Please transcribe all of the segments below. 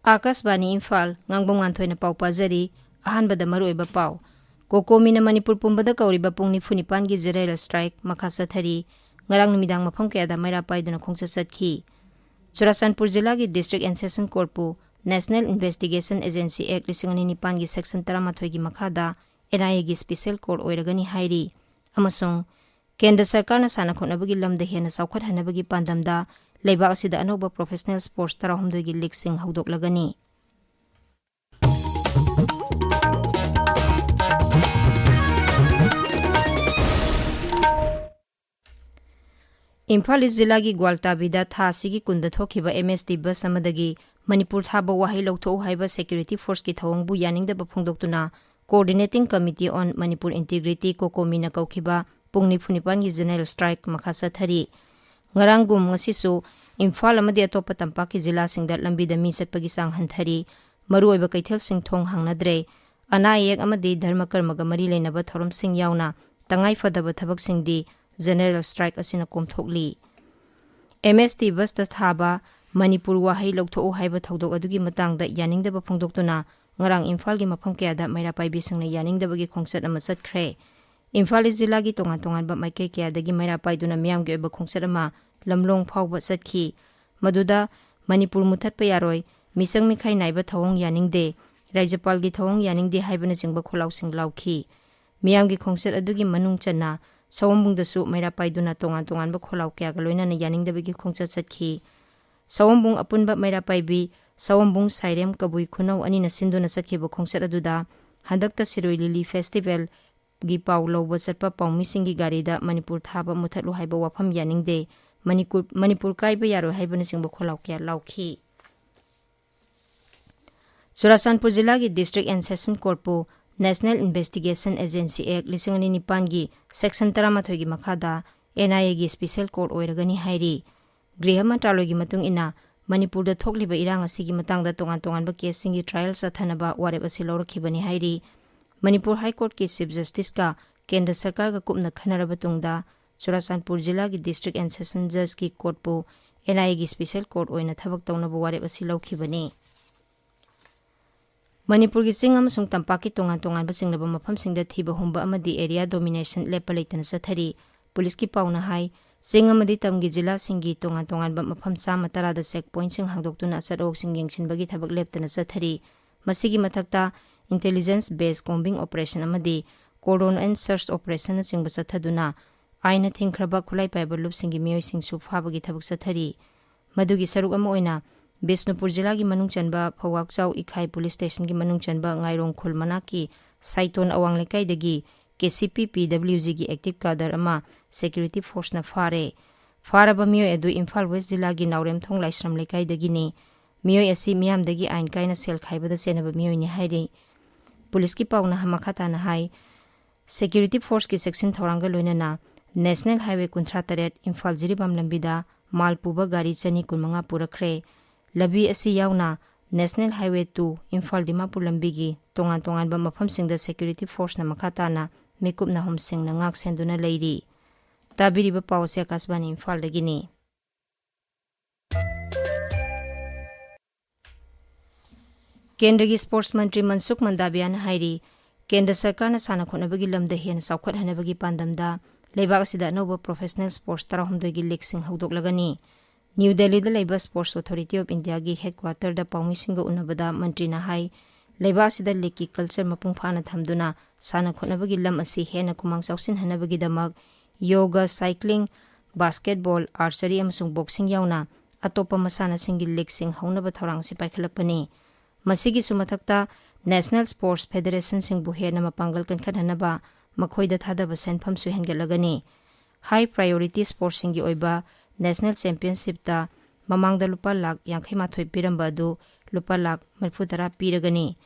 Akasbani Imphal Ngangbam Nganthoi pau pazari ahanbada maruoiba pau Kokomina Manipur pumbada kauriba pung nifunipan gi general strike makha sathari ngarang numidang mafam kayada maira paiduna khongsa satki Churasanpur Jilla gi District and Session Court pu National Investigation Agency Act 2009 gi section 13 gi makhada NIA gi special court oiragani hairi amasung Kendra Sarkarna sana khonabagi lamda hena saukhat hanabagi pandamda leibak asida anoba professional sports 12 gi league sing haudoklagani Imphal Jilla gi Gwaltabida tha sigi kunda thokiba MST bus amadagi Manipur thaba wahai lawtho haiba security force ki thawang bu yaningda ba phongdoktuna Coordinating Committee on Manipur Integrity Kokomina kaukiba pungni phunipan gi general strike makha sathari ngarangum ngasisu Imphal amadi atopa tampaki jilla singda lambida mi satpagi sang hanthari maruoiba kaithel sing thong hangnadre anayek amadi dharma karmaga mari leinaba thorom sing yauna tangai fadaba thabak singdi general strike asina komthokli MST bus ta thaba Manipur wahai lawtho haiba thodok adugi matangda yaningdaba phongdoktuna ngarang Imphal gi mafam kayada maira paibi singna yaningdabagi khongsat ama satkhre Imphal Jilla gi tongan tongan ba maike kayadagi maira paiduna miyam gi oba khongsat ama lamlong phawba satki maduda Manipur muthatpa yaroi misang mikhai naiba thawong yaningde Rajapal gi thawong yaningde haibana jingba kholaw sing lawki miyam gi khongsat adugi manung chana Sawombungdasu maira paiduna tongan tongan ba kholaw kya galoina na yaningdabagi khongsat satki Sawombung apunba maira paibi Sawombung Sairem Kabui Khunau anina sinduna satkiba khongsat aduda handakta Siroi Lili Festival gi pau lawba satpa paumi singi garida Manipur thaba muthatlu haiba wafam yaningde Manipur kaiba yaro haibana singba kholaw kya lawki Churasanpur Jilla gi District and Session Court pu National Investigation Agency Act 2009 gi section 13 gi makhada NIA gi special court oiragani hairi Griha Mantraloi gi matung ina Manipur da thokliba irang asigi matangda tongan tongan ba case singi trial sathanaba wareb asi lawrakhibani hairi Manipur High Court ki Chief Justice ka Kendra Sarkar ga kupna khanaraba tungda Churasanpur Jilla gi District and Session Judge ki court pu NIA gi special court oina thabak tawnaba wareb asi lawkhibani Manipur gi sing amasung tampaki tongan tongan ba singlaba mafam singda thiba humba amadi area domination lepa leitana sathari police ki pauna hai sing amadi tamgi jilla singi tongan tongan ba mafam chama tarada checkpoint sing hangdoktuna sarok sing yengsinbagi thabak leptana sathari masigi mathakta intelligence based combing operation amadi cordon and search operation singba sathaduna aina thingkhraba khulai paiba lup singi miyoi sing su phabagi thabak sathari madugi saruk ama oina Bisnupur Jilla gi manung chanba Phawakchau Ikhai police station gi manung chanba Ngairong Khulmana ki Saiton Awang lekai dagi KCP PWG gi active cadre ama security force na faraba miyoi adu Imphal West Jilla gi Naurem Thong Laisram lekai dagi ni miyoi asi miyam dagi ain kaina sel khaibada senaba miyoi ni hairi police ki pauna hamakhata na hai security force ki section thoranga loinana National Highway 38 Imphal Jiribam lambida malpuba gari chani kunmanga purakre Labi asi yauna National Highway 2 Imphal Dimapur lambigi tongan tongan ba mafam singda security force na makhata na mekup na hom sing na ngak senduna leiri tabiri ba pause kasbani Imphal dagini Kendra gi sports mantri Mansukh Mandavian hairi Kendra Sarkar na sana khonabagi lamda hen saukhat hanabagi pandamda leibak asida noba professional sports 12 gi league sing haudoklagani New Delhi da Labour Sports Authority of India gi headquarter da paumi singa unabada mantri na hai leba sida leki culture mapung phana thamduna sana khonabagi lam asi hena kumang sausin hanabagi damak yoga cycling basketball archery amasung boxing yauna atopa masana singi league sing haunaba thorang si paikhalapani masigi sumathakta National Sports Federation sing bu hena mapangal kankhan hanaba makhoida thadaba senpham su hengalagani high priority sports singi oiba National Championship ta mamangda lupa lakh 58 piramba du lupa lakh 30 piragani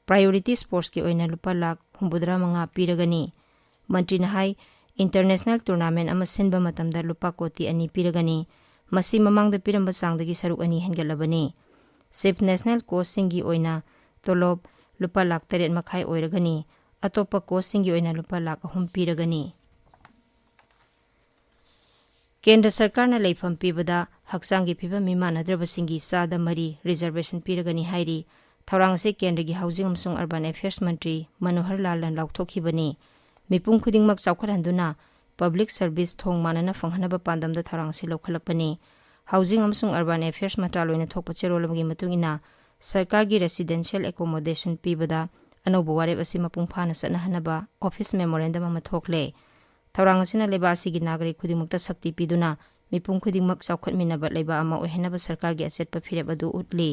priority sports ki oina lupa lakh 75 piragani mantri na hai international tournament ama sinba matamda lupa koti ani piragani masi mamangda piramba sangdagi saruk ani hengalabani chief national coach singi oina tolob lupa lakh 3 makhai oiragani atopa coach singi oina lupa lakh 3 piragani केंद्र सरकारना लेफम पीबदा हक्सांगी फिबम मिमानद्रबसिंगी सादा मरी reservation पीरगनी हाइरी थौरांग से केंद्र की housing अमसुंग urban affairs मंत्री मनोहर लाल लाउथोखिबनी मिपुंग खुदिंगमक चौखरहंदुना public service थोंग मानना फंगहनब पांदमदा थौरांग से लौखलकपनी हाउसिंग अमसुंग अर्बन अफेयर्स मंत्रालयना थोकप चेरोलमगी मतुंगिना सरकार की रेसिडेंशियल एकोमोडेशन पीबदा अनौब वारेब असि मपुंग फाना सनहनबा ऑफिस मेमोरेंडम अमा थोकले थौरांग असिना लेबा असिगी नागरिक खुदिंगमक्ता शक्ति पीदुना मिपुंग खुदिंगमक चौखटमिनबा लेबा अमा ओहेनबा सरकार की असेटपा फिरेब अदु उतली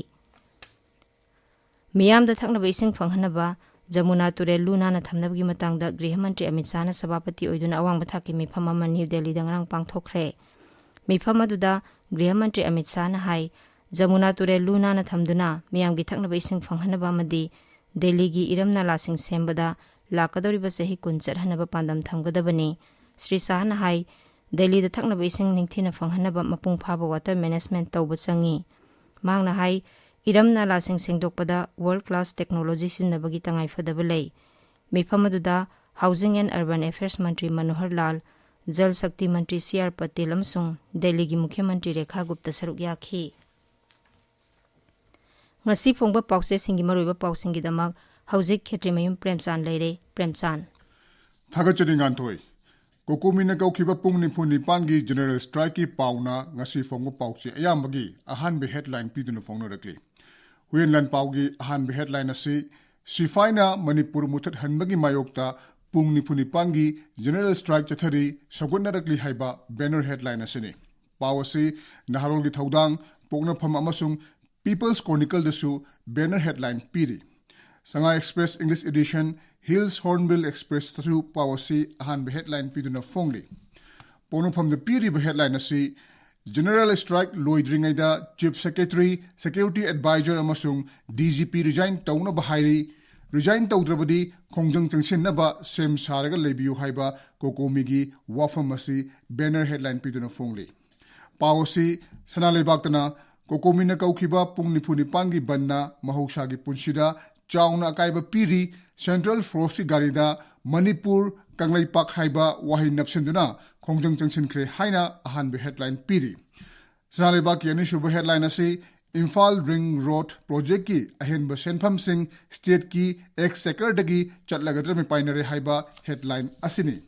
मियामदा थकनबा इसिंग फंगहनबा जमुना तुरेल लुनाना थमनबगी मतंगदा गृह मंत्री अमित शाहना सभापति ओइदुना अवांग बथाकी मिफम अमा न्यू दिल्लीदा ngarang पांगथोखरे मिफम अदुदा गृह मंत्री अमित शाहना हाई जमुना तुरेल लुनाना थमदुना मियामगी थकनबा इसिंग फंगहनबा अमदी दिल्ली की इरम नालासिंग सेंबदा लाकदौरिबा चही कुन चरहनबा पांदम थमगदबनी श्री शाहना हाई दिल्ली दा थकनबा इसिंग निंगथिना फंगहनबा मपुंग फाबा वाटर मैनेजमेंट तौब चंगी मांगना हाई इरम नालासिंग सेंगदोकपदा वर्ल्ड क्लास टेक्नोलॉजी सिनबगी तंगाई फदबा लै मिफम अदुदा हाउसिंग एंड अर्बन अफेयर्स मंत्री मनोहर लाल जल शक्ति मंत्री सीआर पटेल अमसुंग दिल्ली की मुख्यमंत्री रेखा गुप्ता सरुक याखी ngasi phongba pause singi maroiba pausingi damak hauzik Kshetrimayum Premchand leire Premchand Kshetrimayum Nganthoi Kokomina kaukiba pungni phuni pangi general strike ki pauna ngasi phongba pause ayambagi ahan be headline piduna phongna rakli huyenlan paugi ahan be headline asi sifaina Manipur muthat hanbagi mayokta pungni phuni pangi general strike chathari sagonna rakli haiba banner headline asini pawasi naharol gi thaudang pokna pham amasung People's Chronicle dasu banner headline piri Sanga Express English edition Hills Hornbill Express through Pawasi ahan be headline piduna phongli Pono from the piri be headline asi General strike loidringaida Chief Secretary Security Advisor amasung DGP resign tawna bahairi resign tawdrabadi khongjang changsin ba sem saraga lebiu haiba kokomigi wafam asi banner headline piduna phongli Pawasi sanalebaktana Kokomina kaukiba pungni phuni pangi banna mahoksagi punsida chauna akaiba piri Central Force garida Manipur Kanglaipak haiba wahi napsenduna khongjang changsin khre haina ahan be headline piri Sanalebak yani shuba headline ase Imphal Ring Road project ki ahen ba senpham sing state ki exchequer dagi chatlagadra me painare haiba headline asini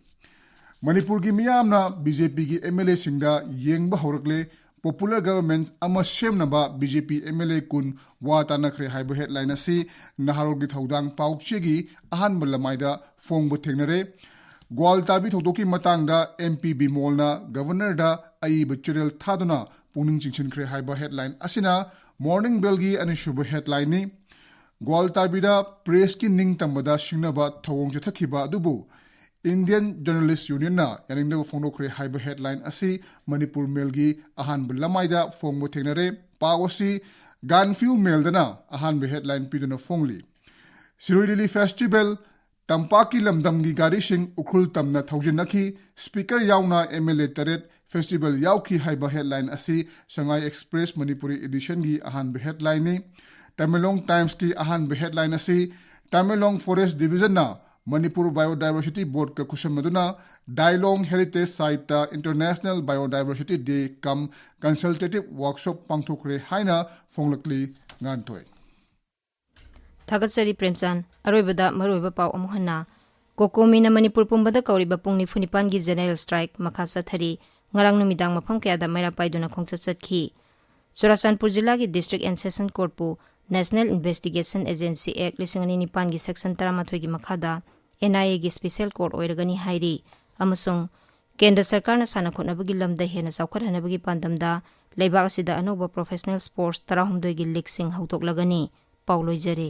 Manipur ki miyamna BJP ki MLA singda yengba horakle Popular Government ama semnaba BJP MLA kun wa tanakre haiba headline asi naharol gi thaudang paukchegi ahan bulamaida phongbu thengnare gwal tabi thodoki matangda MP Bimolna Governor da ai bachirel thaduna puning chingchin kre haiba headline asina Morning Bell gi ani shubu headline ni gwal tabi da press ki ning tambada singnaba thawong jathakhiba dubu Indian Journalist Union na yaningda phongno kre haiba headline asi Manipur Mail gi ahan bulamaida phongbo thengnare pawasi Ganfiu Mail dana ahan be headline piduna phongli Siroi Festival Tampaki lamdam gi gari sing ukhul tamna thaujinaki speaker yauna MLA taret festival yauki haiba headline asi Shanghai Express Manipuri edition gi ahan be headline ni Tamelong Times ki ahan be headline asi Tamelong Forest Division na Manipur Biodiversity Board ka kusam maduna Dailong Heritage Site ta International Biodiversity Day kam consultative workshop pangthokre haina fonglakli nganthoi Thagatsari Premchand aroibada maroiba pau amuhanna Kokomina Manipur pumbada kauriba pungni phunipan gi general strike makhasa thari ngarang numidang mafam kaya da maira paiduna khongcha chatkhi Churasanpur jilla gi district and session court pu National Investigation Agency Act 2009 gi section 13 gi makhada NIA gi special court oiragani hairi amasung Kendra Sarkar na sana khonabagi lamda hena saukharhanabagi pandamda leibak asida anoba professional sports 16 gi league sing hautok lagani pauloi jare